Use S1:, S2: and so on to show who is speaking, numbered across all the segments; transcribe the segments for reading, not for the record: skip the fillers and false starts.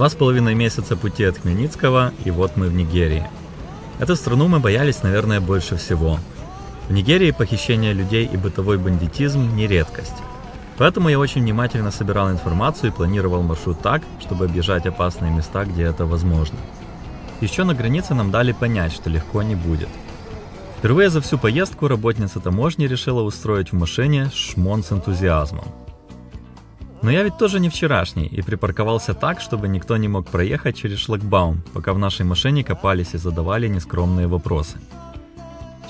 S1: 2,5 месяца пути от Хмельницкого, и вот мы в Нигерии. Эту страну мы боялись, наверное, больше всего. В Нигерии похищение людей и бытовой бандитизм не редкость. Поэтому я очень внимательно собирал информацию и планировал маршрут так, чтобы объезжать опасные места, где это возможно. Еще на границе нам дали понять, что легко не будет. Впервые за всю поездку работница таможни решила устроить в машине шмон с энтузиазмом. Но я ведь тоже не вчерашний и припарковался так, чтобы никто не мог проехать через шлагбаум, пока в нашей машине копались и задавали нескромные вопросы.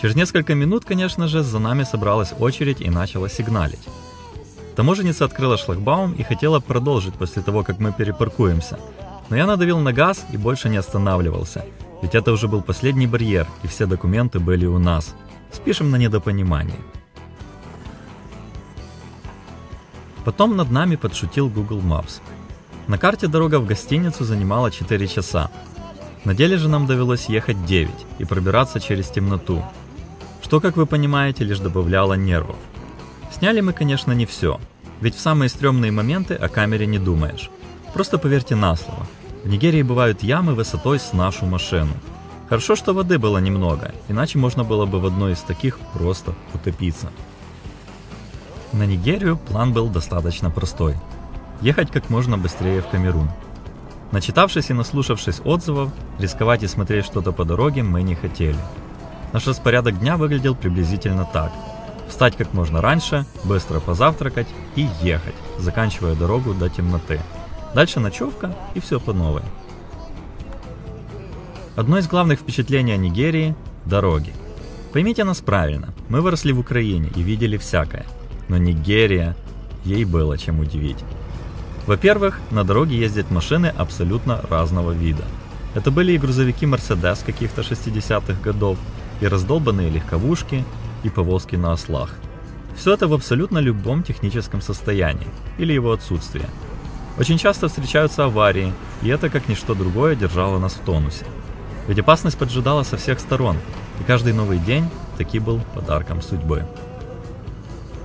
S1: Через несколько минут, конечно же, за нами собралась очередь и начала сигналить. Таможенница открыла шлагбаум и хотела продолжить после того, как мы перепаркуемся, но я надавил на газ и больше не останавливался, ведь это уже был последний барьер, и все документы были у нас. Спишем на недопонимание. Потом над нами подшутил Google Maps. На карте дорога в гостиницу занимала 4 часа. На деле же нам довелось ехать 9 и пробираться через темноту, что, как вы понимаете, лишь добавляло нервов. Сняли мы, конечно, не все, ведь в самые стрёмные моменты о камере не думаешь. Просто поверьте на слово. В Нигерии бывают ямы высотой с нашу машину. Хорошо, что воды было немного, иначе можно было бы в одной из таких просто утопиться. На Нигерию план был достаточно простой. Ехать как можно быстрее в Камерун. Начитавшись и наслушавшись отзывов, рисковать и смотреть что-то по дороге мы не хотели. Наш распорядок дня выглядел приблизительно так. Встать как можно раньше, быстро позавтракать и ехать, заканчивая дорогу до темноты. Дальше ночевка и все по новой. Одно из главных впечатлений о Нигерии – дороги. Поймите нас правильно, мы выросли в Украине и видели всякое. Но Нигерия, ей было чем удивить. Во-первых, на дороге ездят машины абсолютно разного вида. Это были и грузовики Mercedes каких-то 60-х годов, и раздолбанные легковушки, и повозки на ослах. Все это в абсолютно любом техническом состоянии, или его отсутствии. Очень часто встречаются аварии, и это, как ничто другое, держало нас в тонусе. Ведь опасность поджидала со всех сторон, и каждый новый день таки был подарком судьбы.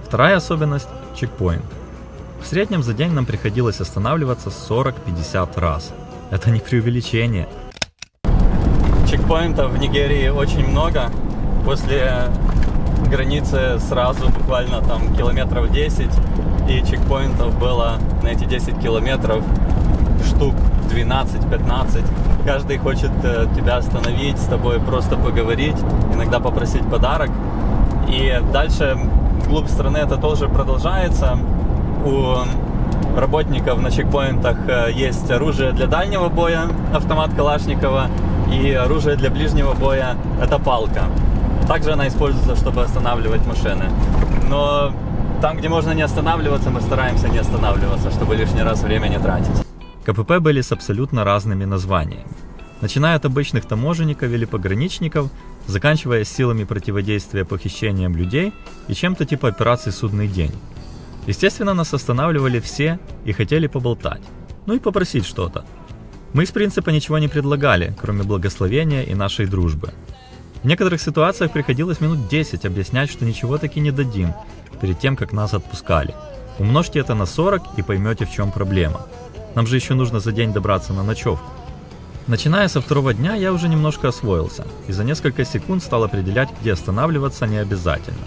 S1: Вторая особенность – чекпоинт. В среднем за день нам приходилось останавливаться 40-50 раз. Это не преувеличение. Чекпоинтов в Нигерии очень много. После границы сразу буквально там километров 10, и чекпоинтов было на эти 10 километров штук 12-15. Каждый хочет тебя остановить, с тобой просто поговорить, иногда попросить подарок. И дальше вглубь страны это тоже продолжается. У работников на чекпоинтах есть оружие для дальнего боя, автомат Калашникова, и оружие для ближнего боя – это палка. Также она используется, чтобы останавливать машины. Но там, где можно не останавливаться, мы стараемся не останавливаться, чтобы лишний раз время не тратить. КПП были с абсолютно разными названиями. Начиная от обычных таможенников или пограничников, заканчивая силами противодействия похищениям людей и чем-то типа операции «Судный день». Естественно, нас останавливали все и хотели поболтать, ну и попросить что-то. Мы из принципа ничего не предлагали, кроме благословения и нашей дружбы. В некоторых ситуациях приходилось минут 10 объяснять, что ничего таки не дадим, перед тем, как нас отпускали. Умножьте это на 40 и поймете, в чем проблема. Нам же еще нужно за день добраться на ночевку. Начиная со второго дня я уже немножко освоился, и за несколько секунд стал определять, где останавливаться не обязательно.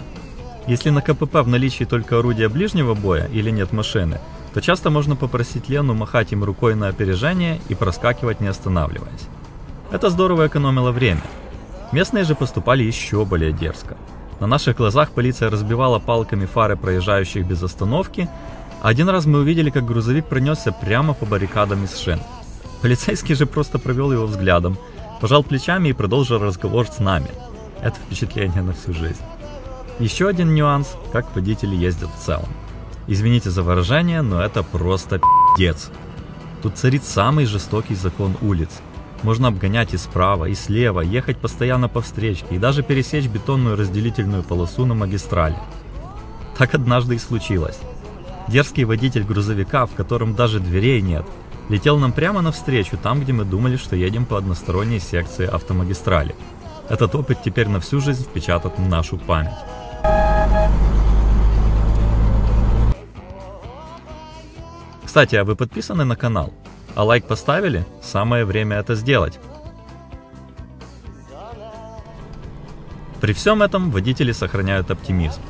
S1: Если на КПП в наличии только орудие ближнего боя или нет машины, то часто можно попросить Лену махать им рукой на опережение и проскакивать, не останавливаясь. Это здорово экономило время. Местные же поступали еще более дерзко. На наших глазах полиция разбивала палками фары проезжающих без остановки, а один раз мы увидели, как грузовик пронесся прямо по баррикадам из шин. Полицейский же просто провел его взглядом, пожал плечами и продолжил разговор с нами. Это впечатление на всю жизнь. Еще один нюанс, как водители ездят в целом. Извините за выражение, но это просто пиздец. Тут царит самый жестокий закон улиц. Можно обгонять и справа, и слева, ехать постоянно по встречке и даже пересечь бетонную разделительную полосу на магистрали. Так однажды и случилось. Дерзкий водитель грузовика, в котором даже дверей нет, летел нам прямо навстречу, там, где мы думали, что едем по односторонней секции автомагистрали. Этот опыт теперь на всю жизнь впечатан в нашу память. Кстати, а вы подписаны на канал?
S2: А лайк поставили? Самое время это сделать. При всем этом водители сохраняют оптимизм.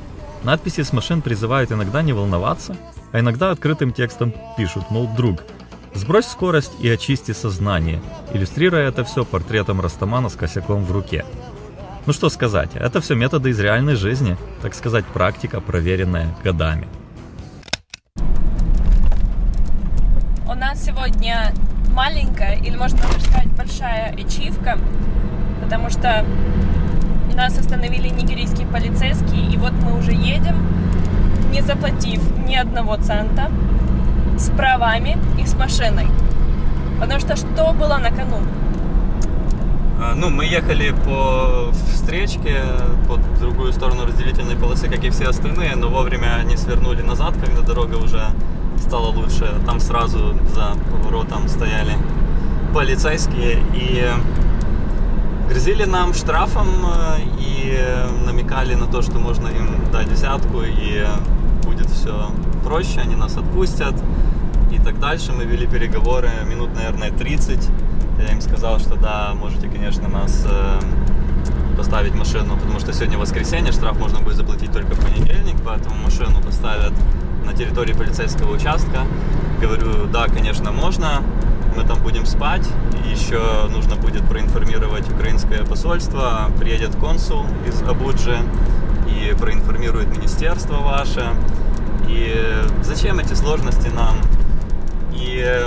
S2: Надписи с машин призывают иногда не волноваться, а иногда открытым текстом пишут, мол, друг, сбрось скорость и очисти сознание, иллюстрируя это все портретом растамана с косяком в руке. Ну что сказать, это все методы из реальной жизни, так сказать, практика, проверенная годами.
S3: У нас сегодня маленькая, или можно даже сказать большая ачивка, потому что нас остановили нигерийские полицейские, и вот мы уже едем, не заплатив ни одного цента, с правами и с машиной. Потому что что было на кону?
S1: Ну, мы ехали по встречке, по другую сторону разделительной полосы, как и все остальные, но вовремя не свернули назад, когда дорога уже стала лучше. Там сразу за поворотом стояли полицейские и грозили нам штрафом и намекали на то, что можно им дать взятку и будет все проще, они нас отпустят и так дальше. Мы вели переговоры минут, наверное, 30. Я им сказал, что да, можете, конечно, нас поставить машину, потому что сегодня воскресенье, штраф можно будет заплатить только в понедельник, поэтому машину поставят на территории полицейского участка. Говорю, да, конечно, можно, мы там будем спать, еще нужно будет проинформировать украинское посольство, приедет консул из Абуджи и проинформирует министерство ваше. И зачем эти сложности нам? И,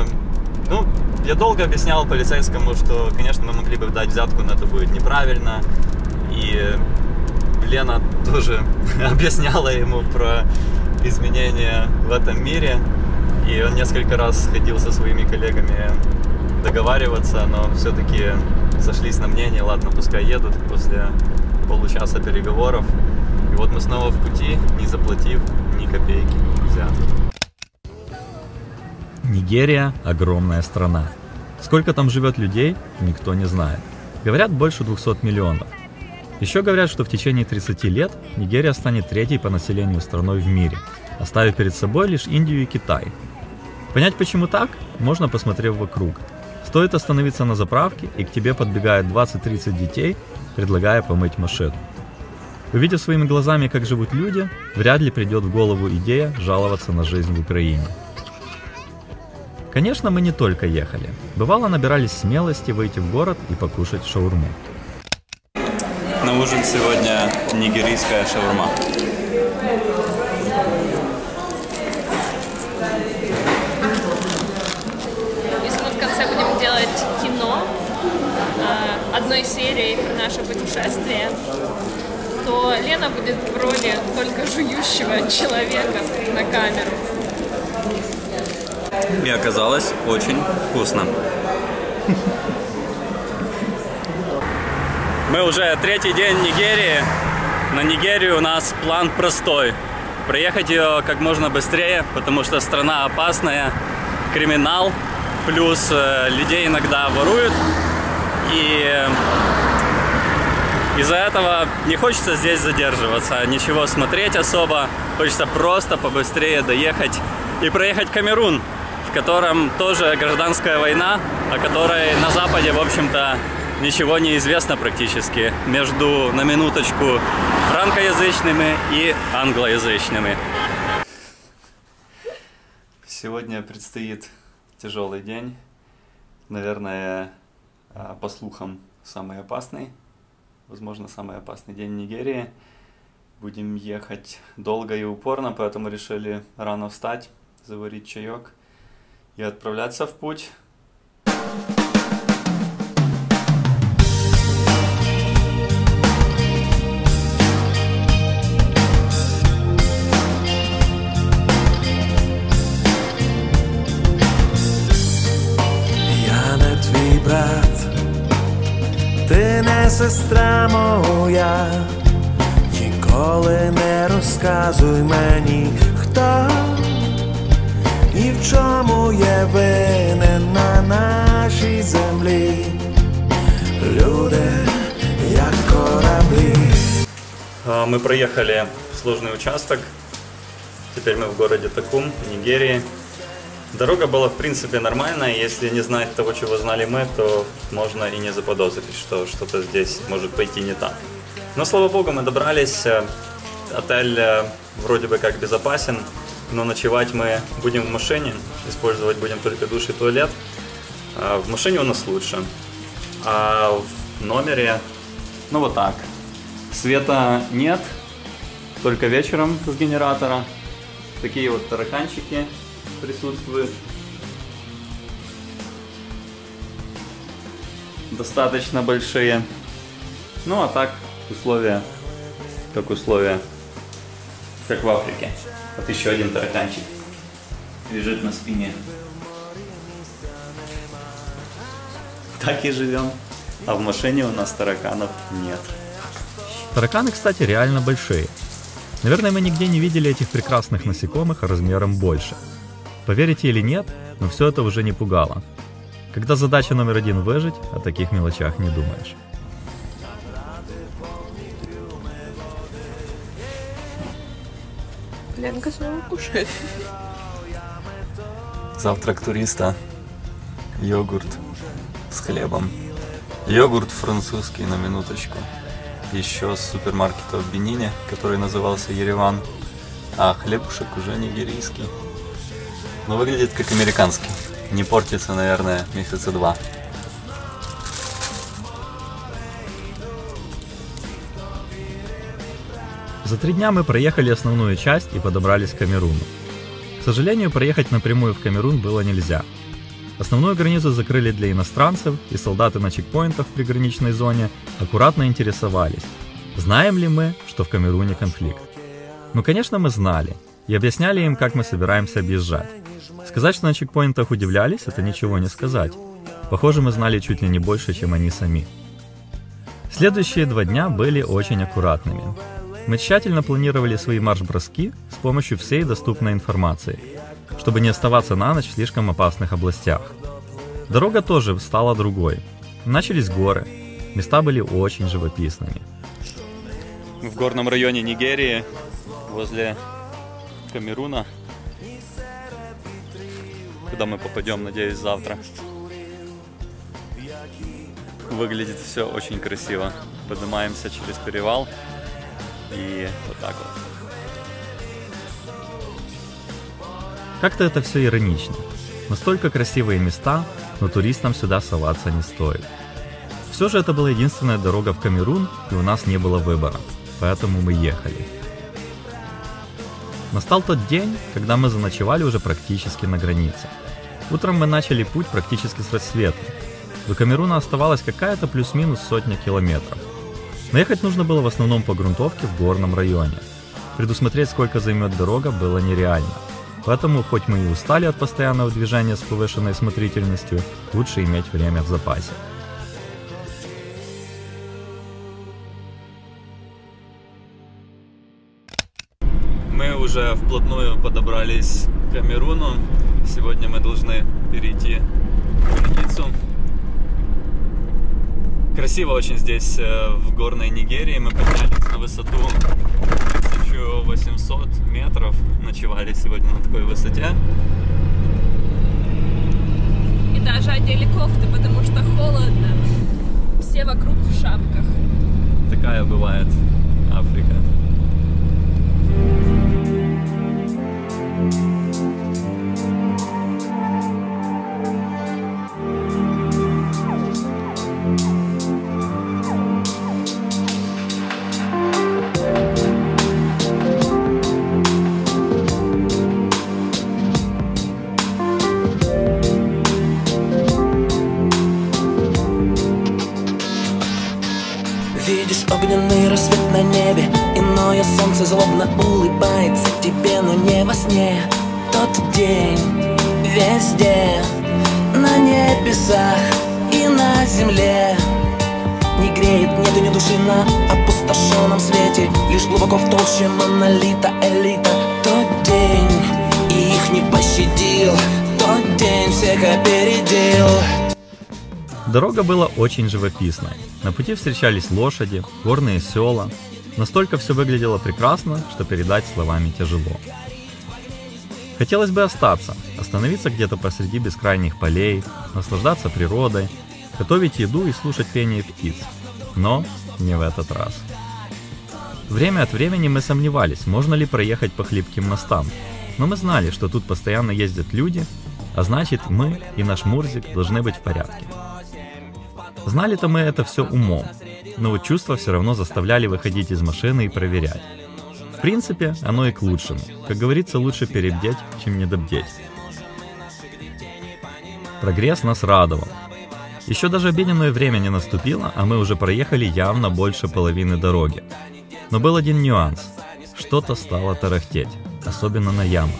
S1: ну, я долго объяснял полицейскому, что, конечно, мы могли бы дать взятку, но это будет неправильно. И Лена тоже объясняла ему про изменения в этом мире. И он несколько раз ходил со своими коллегами договариваться, но все-таки сошлись на мнение, ладно, пускай едут после получаса переговоров. И вот мы снова в пути, не заплатив ни копейки взятки.
S2: Нигерия – огромная страна. Сколько там живет людей, никто не знает. Говорят, больше 200 миллионов. Еще говорят, что в течение 30 лет Нигерия станет третьей по населению страной в мире, оставив перед собой лишь Индию и Китай. Понять, почему так, можно, посмотрев вокруг. Стоит остановиться на заправке, и к тебе подбегает 20-30 детей, предлагая помыть машину. Увидев своими глазами, как живут люди, вряд ли придет в голову идея жаловаться на жизнь в Украине. Конечно, мы не только ехали. Бывало, набирались смелости выйти в город и покушать шаурму.
S1: На ужин сегодня нигерийская шаурма.
S3: Если мы в конце будем делать кино одной серии про наше путешествие, то Лена будет в роли только жующего человека на камеру.
S1: И оказалось очень вкусно. Мы уже третий день в Нигерии. На Нигерию у нас план простой. Проехать ее как можно быстрее, потому что страна опасная, криминал, плюс людей иногда воруют. И из-за этого не хочется здесь задерживаться, ничего смотреть особо. Хочется просто побыстрее доехать и проехать Камерун, в котором тоже гражданская война, о которой на Западе, в общем-то, ничего не известно практически, между, на минуточку, франкоязычными и англоязычными. Сегодня предстоит тяжелый день, наверное, по слухам, самый опасный, возможно, самый опасный день в Нигерии. Будем ехать долго и упорно, поэтому решили рано встать, заварить чаек и отправляться в путь.
S4: Я не твій брат, ти не сестра моя, ніколи не розказуй мені, хто і в чому є винен на нашій землі. Люди, як кораблі.
S1: Мы проехали сложный участок. Теперь мы в городе Такум, в Нигерии. Дорога была, в принципе, нормальная. Если не знать того, чего знали мы, то можно и не заподозрить, что что-то здесь может пойти не так. Но, слава богу, мы добрались. Отель вроде бы как безопасен, но ночевать мы будем в машине. Использовать будем только душ и туалет. В машине у нас лучше. А в номере, ну вот так. Света нет, только вечером с генератора. Такие вот тараканчики присутствуют. Достаточно большие. Ну а так условия, как условия, как в Африке. Вот еще один тараканчик лежит на спине. Так и живем. А в машине у нас тараканов нет.
S2: Тараканы, кстати, реально большие. Наверное, мы нигде не видели этих прекрасных насекомых размером больше. Поверите или нет, но все это уже не пугало. Когда задача номер 1 выжить, о таких мелочах не думаешь.
S3: Ленка снова кушает.
S1: Завтрак туриста. Йогурт с хлебом. Йогурт французский, на минуточку. Еще с супермаркета в Бенине, который назывался Ереван. А хлебушек уже нигерийский. Но выглядит как американский. Не портится, наверное, месяца 2.
S2: За 3 дня мы проехали основную часть и подобрались к Камеруну. К сожалению, проехать напрямую в Камерун было нельзя. Основную границу закрыли для иностранцев, и солдаты на чекпоинтах в приграничной зоне аккуратно интересовались, знаем ли мы, что в Камеруне конфликт. Ну, конечно, мы знали, и объясняли им, как мы собираемся объезжать. Сказать, что на чекпоинтах удивлялись, это ничего не сказать. Похоже, мы знали чуть ли не больше, чем они сами. Следующие 2 дня были очень аккуратными. Мы тщательно планировали свои марш-броски с помощью всей доступной информации, чтобы не оставаться на ночь в слишком опасных областях. Дорога тоже стала другой. Начались горы. Места были очень живописными.
S1: В горном районе Нигерии, возле Камеруна, куда мы попадем, надеюсь, завтра. Выглядит все очень красиво. Поднимаемся через перевал и вот так вот.
S2: Как-то это все иронично. Настолько красивые места, но туристам сюда соваться не стоит. Все же это была единственная дорога в Камерун, и у нас не было выбора. Поэтому мы ехали. Настал тот день, когда мы заночевали уже практически на границе. Утром мы начали путь практически с рассветом. До Камеруна оставалась какая-то плюс-минус 100 километров. Но ехать нужно было в основном по грунтовке в горном районе. Предусмотреть, сколько займет дорога, было нереально. Поэтому, хоть мы и устали от постоянного движения с повышенной смотрительностью, лучше иметь время в запасе.
S1: Мы уже вплотную подобрались к Камеруну. Сегодня мы должны перейти границу. Красиво очень здесь, в горной Нигерии. Мы поднялись на высоту 1800 метров. Ночевали сегодня на такой высоте.
S3: И даже одели кофты, потому что холодно. Все вокруг в шапках.
S1: Такая бывает Африка.
S4: Видишь огненный рассвет на небе, иное солнце злобно улыбается тебе, но не во сне. Тот день везде, на небесах и на земле, не греет, нету ни души на опустошенном свете, лишь глубоко в толще монолита элита. Тот день их не пощадил, тот день всех опередил.
S2: Дорога была очень живописной. На пути встречались лошади, горные села. Настолько все выглядело прекрасно, что передать словами тяжело. Хотелось бы остаться, остановиться где-то посреди бескрайних полей, наслаждаться природой, готовить еду и слушать пение птиц. Но не в этот раз. Время от времени мы сомневались, можно ли проехать по хлипким мостам, но мы знали, что тут постоянно ездят люди, а значит мы и наш Мурзик должны быть в порядке. Знали-то мы это все умом, но вот чувства все равно заставляли выходить из машины и проверять. В принципе, оно и к лучшему. Как говорится, лучше перебдеть, чем недобдеть. Прогресс нас радовал. Еще даже обеденное время не наступило, а мы уже проехали явно больше половины дороги. Но был один нюанс. Что-то стало тарахтеть, особенно на ямах.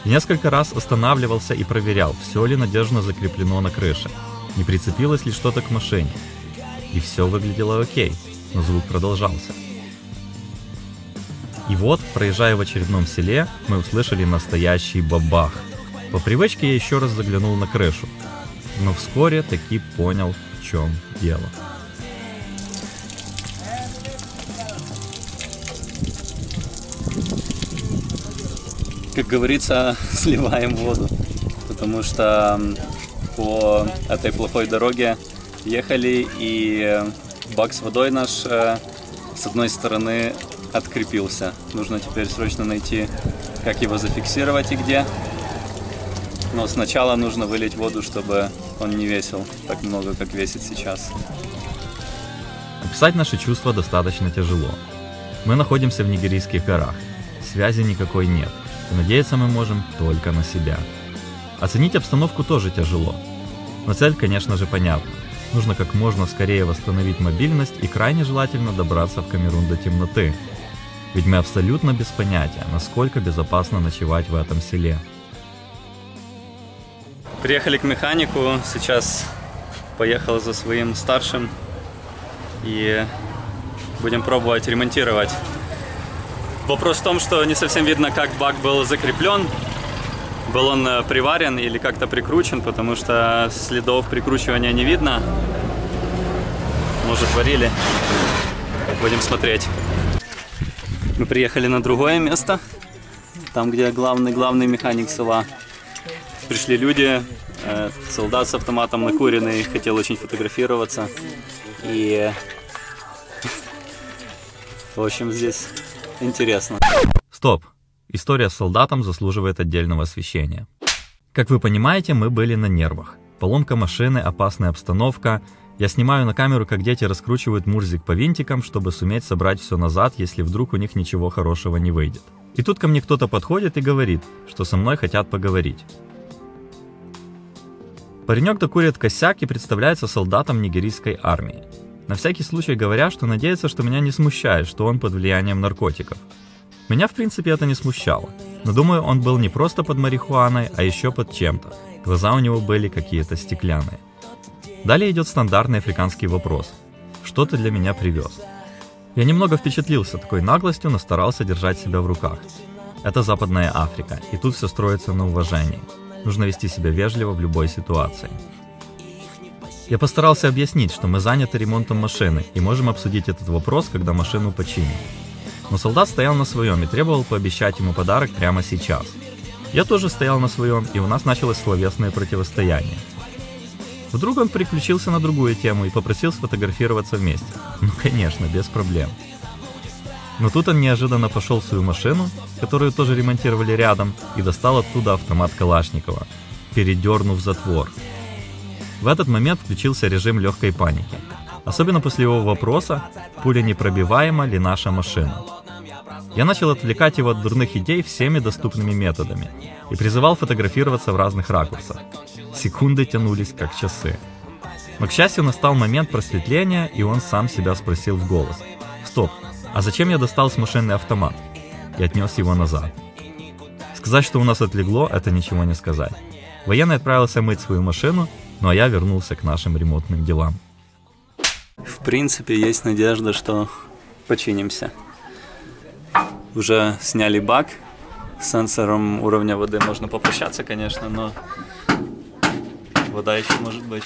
S2: Я несколько раз останавливался и проверял, все ли надежно закреплено на крыше, не прицепилось ли что-то к машине. И все выглядело окей, но звук продолжался. И вот, проезжая в очередном селе, мы услышали настоящий бабах. По привычке я еще раз заглянул на крышу, но вскоре таки понял, в чем дело.
S1: Как говорится, сливаем воду, потому что по этой плохой дороге ехали, и бак с водой наш с одной стороны открепился. Нужно теперь срочно найти, как его зафиксировать и где. Но сначала нужно вылить воду, чтобы он не весил так много, как весит сейчас.
S2: Описать наши чувства достаточно тяжело. Мы находимся в нигерийских горах. Связи никакой нет. И надеяться мы можем только на себя. Оценить обстановку тоже тяжело. Но цель, конечно же, понятна. Нужно как можно скорее восстановить мобильность и крайне желательно добраться в Камерун до темноты. Ведь мы абсолютно без понятия, насколько безопасно ночевать в этом селе.
S1: Приехали к механику, сейчас поехал за своим старшим и будем пробовать ремонтировать. Вопрос в том, что не совсем видно, как бак был закреплен. Был он приварен или как-то прикручен, потому что следов прикручивания не видно. Может, варили. Будем смотреть. Мы приехали на другое место, там, где главный механик села. Пришли люди, солдат с автоматом накуренный, хотел очень фотографироваться. И, в общем, здесь интересно.
S2: Стоп! История с солдатом заслуживает отдельного освещения. Как вы понимаете, мы были на нервах. Поломка машины, опасная обстановка. Я снимаю на камеру, как дети раскручивают Мурзик по винтикам, чтобы суметь собрать все назад, если вдруг у них ничего хорошего не выйдет. И тут ко мне кто-то подходит и говорит, что со мной хотят поговорить. Паренек докурит косяк и представляется солдатом нигерийской армии. На всякий случай говоря, что надеется, что меня не смущает, что он под влиянием наркотиков. Меня, в принципе, это не смущало. Но думаю, он был не просто под марихуаной, а еще под чем-то. Глаза у него были какие-то стеклянные. Далее идет стандартный африканский вопрос. Что ты для меня привез? Я немного впечатлился такой наглостью, но старался держать себя в руках. Это Западная Африка, и тут все строится на уважении. Нужно вести себя вежливо в любой ситуации. Я постарался объяснить, что мы заняты ремонтом машины и можем обсудить этот вопрос, когда машину починим. Но солдат стоял на своем и требовал пообещать ему подарок прямо сейчас. Я тоже стоял на своем, и у нас началось словесное противостояние. Вдруг он переключился на другую тему и попросил сфотографироваться вместе. Ну, конечно, без проблем. Но тут он неожиданно пошел в свою машину, которую тоже ремонтировали рядом, и достал оттуда автомат Калашникова, передернув затвор. В этот момент включился режим легкой паники. Особенно после его вопроса, пуленепробиваема ли наша машина. Я начал отвлекать его от дурных идей всеми доступными методами и призывал фотографироваться в разных ракурсах. Секунды тянулись как часы. Но, к счастью, настал момент просветления, и он сам себя спросил в голос. Стоп, а зачем я достал с машины автомат? И отнес его назад. Сказать, что у нас отлегло, это ничего не сказать. Военный отправился мыть свою машину, ну а я вернулся к нашим ремонтным делам.
S1: В принципе, есть надежда, что починимся. Уже сняли бак. С сенсором уровня воды можно попрощаться, конечно, но вода еще может быть.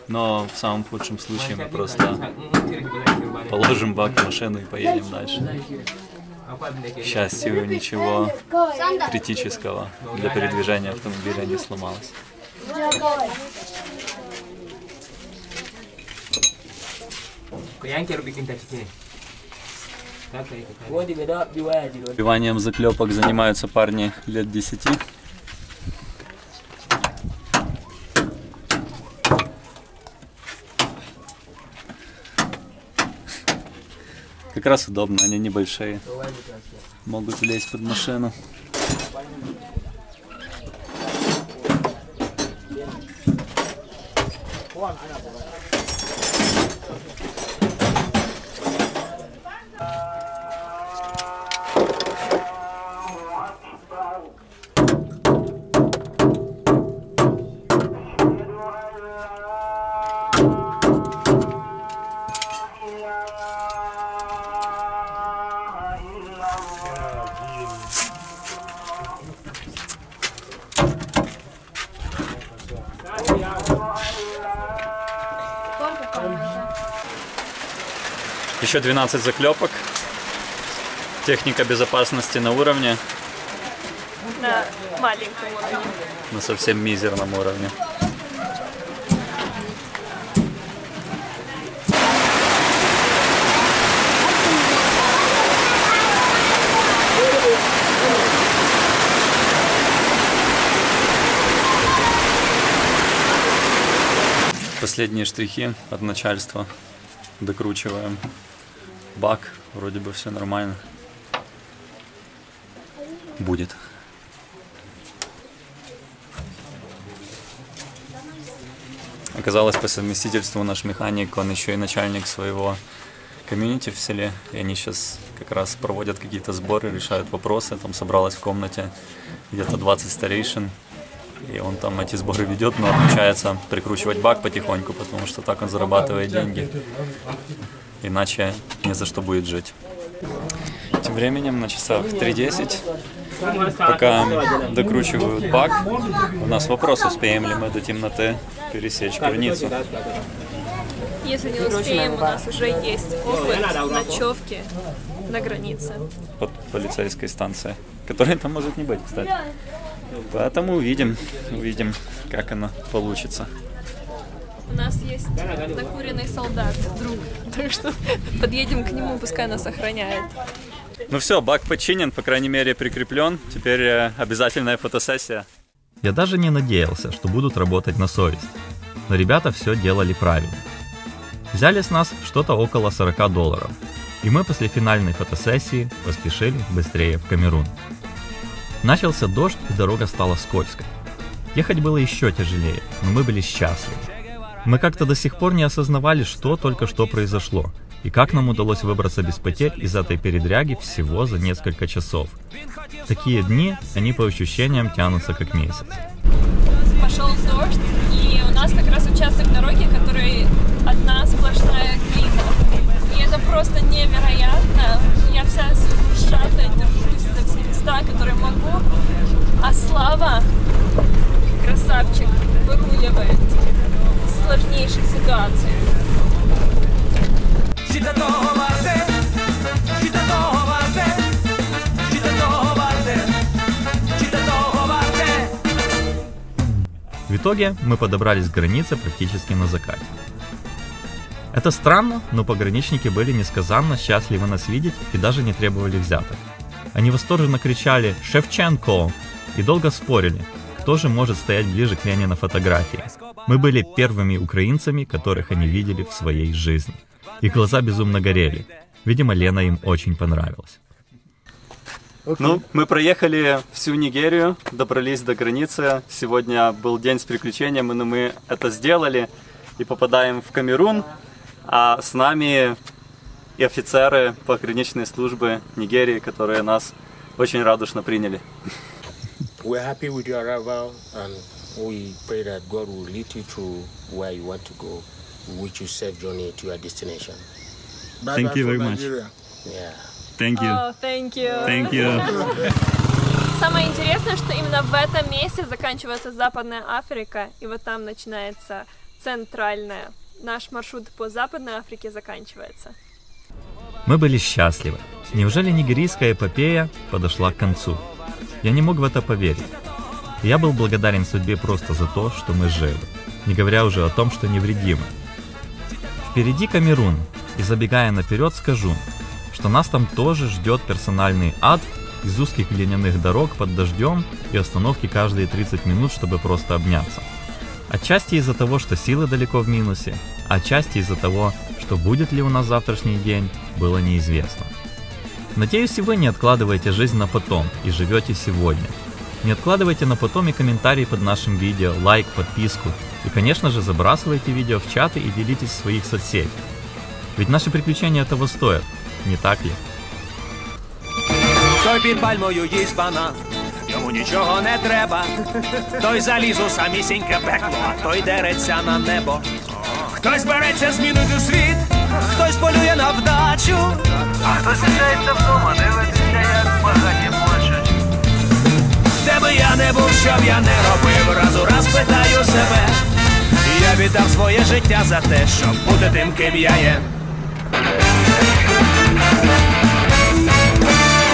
S1: Но в самом худшем случае мы просто положим бак в машину и поедем дальше.
S2: К счастью, ничего критического для передвижения автомобиля не сломалось. Вбиванием заклепок занимаются парни лет 10. Как раз удобно, они небольшие, могут влезть под машину. Еще 12 заклепок. Техника безопасности на уровне.
S3: На маленьком уровне.
S2: На совсем мизерном уровне. Последние штрихи от начальства. Докручиваем бак, вроде бы все нормально. Будет. Оказалось, по совместительству наш механик, он еще и начальник своего комьюнити в селе. И они сейчас как раз проводят какие-то сборы, решают вопросы. Там собралось в комнате где-то 20 старейшин. И он там эти сборы ведет, но отключается прикручивать бак потихоньку, потому что так он зарабатывает деньги. Иначе не за что будет жить. Тем временем на часах 3:10, пока докручивают бак, у нас вопрос, успеем ли мы до темноты пересечь границу.
S3: Если не успеем, у нас уже есть опыт ночевки на границе.
S2: Под полицейской станцией, которой там может не быть, кстати. Поэтому увидим, как оно получится.
S3: У нас есть накуренный солдат, друг, так что подъедем к нему, пускай нас охраняет.
S2: Ну все, бак починен, по крайней мере прикреплен, теперь обязательная фотосессия. Я даже не надеялся, что будут работать на совесть, но ребята все делали правильно. Взяли с нас что-то около $40, и мы после финальной фотосессии поспешили быстрее в Камерун. Начался дождь, и дорога стала скользкой. Ехать было еще тяжелее, но мы были счастливы. Мы как-то до сих пор не осознавали, что только что произошло, и как нам удалось выбраться без потерь из этой передряги всего за несколько часов. Такие дни, они по ощущениям тянутся как месяц.
S3: Пошел дождь, и у нас как раз участок дороги, который одна сплошная глина. И это просто невероятно. Я вся сжатая, держусь за все места, которые могу. А Слава, красавчик, выруливает в сложнейших ситуациях.
S2: В итоге мы подобрались к границе практически на закате. Это странно, но пограничники были несказанно счастливы нас видеть и даже не требовали взяток. Они восторженно кричали «Шевченко!» и долго спорили, кто же может стоять ближе к Лене на фотографии. Мы были первыми украинцами, которых они видели в своей жизни. Их глаза безумно горели. Видимо, Лена им очень понравилась. Ну, мы проехали всю Нигерию, добрались до границы. Сегодня был день с приключением, но мы это сделали и попадаем в Камерун. А с нами и офицеры пограничной службы Нигерии, которые нас очень радушно приняли.
S5: We're happy with your arrival, and we pray that God will lead you through where you want to go, which you safe journey to your destination.
S2: Thank you very much.
S5: Yeah.
S2: Thank you.
S3: Oh, thank you.
S2: Thank you.
S3: Самое интересное, что именно в этом месте заканчивается Западная Африка, и вот там начинается Центральная. Наш маршрут по Западной Африке заканчивается.
S2: Мы были счастливы. Неужели нигерийская эпопея подошла к концу? Я не мог в это поверить. Я был благодарен судьбе просто за то, что мы живы, не говоря уже о том, что невредимы. Впереди Камерун, и забегая наперед скажу, что нас там тоже ждет персональный ад из узких глиняных дорог под дождем и остановки каждые 30 минут, чтобы просто обняться. Отчасти из-за того, что силы далеко в минусе, а отчасти из-за того, что будет ли у нас завтрашний день, было неизвестно. Надеюсь, и вы не откладываете жизнь на потом и живете сегодня. Не откладывайте на потом и комментарии под нашим видео, лайк, подписку. И, конечно же, забрасывайте видео в чаты и делитесь в своих соцсетях. Ведь наши приключения того стоят, не так ли?
S6: Той під пальмою їсть банан, йому нічого не треба. Той заліз у самісіньке пекло, а той дереться на небо. Хтось береться змінити світ, хтось полює на вдачу, а хтось лишається вдома, дивиться, як багаті плачуть. Де би я не був, що б я не робив, раз у раз питаю себе. Я віддав своє життя за те, щоб бути тим, ким я є.